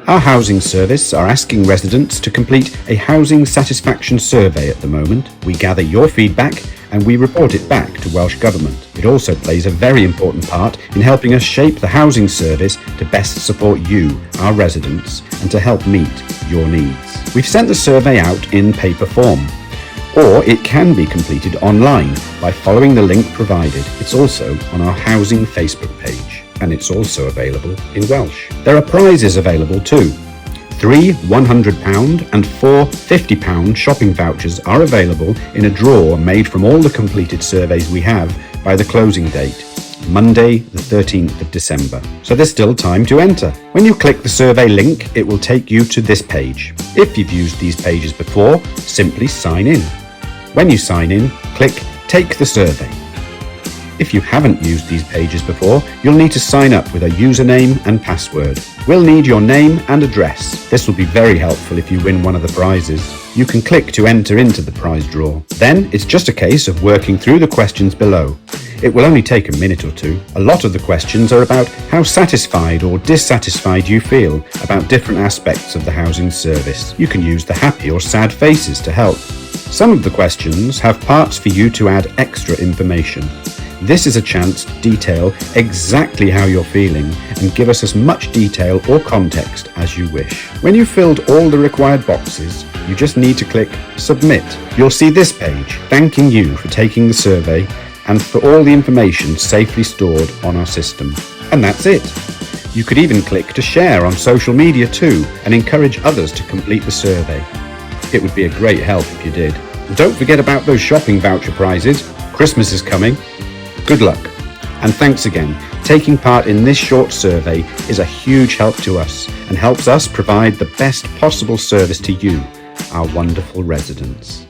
Our housing service are asking residents to complete a housing satisfaction survey at the moment. We gather your feedback and we report it back to Welsh Government. It also plays a very important part in helping us shape the housing service to best support you, our residents, and to help meet your needs. We've sent the survey out in paper form, or it can be completed online by following the link provided. It's also on our housing Facebook page, and it's also available in Welsh. There are prizes available too. 3 £100 and 4 £50 shopping vouchers are available in a drawer made from all the completed surveys we have by the closing date, Monday the 13th of December. So there's still time to enter. When you click the survey link, it will take you to this page. If you've used these pages before, simply sign in. When you sign in, click Take the Survey. If you haven't used these pages before, you'll need to sign up with a username and password. We'll need your name and address. This will be very helpful if you win one of the prizes. You can click to enter into the prize draw. Then it's just a case of working through the questions below. It will only take a minute or two. A lot of the questions are about how satisfied or dissatisfied you feel about different aspects of the housing service. You can use the happy or sad faces to help. Some of the questions have parts for you to add extra information. This is a chance to detail exactly how you're feeling and give us as much detail or context as you wish. When you've filled all the required boxes, you just need to click Submit. You'll see this page thanking you for taking the survey and for all the information safely stored on our system. And that's it. You could even click to share on social media too and encourage others to complete the survey. It would be a great help if you did. And don't forget about those shopping voucher prizes. Christmas is coming. Good luck, and thanks again. Taking part in this short survey is a huge help to us and helps us provide the best possible service to you, our wonderful residents.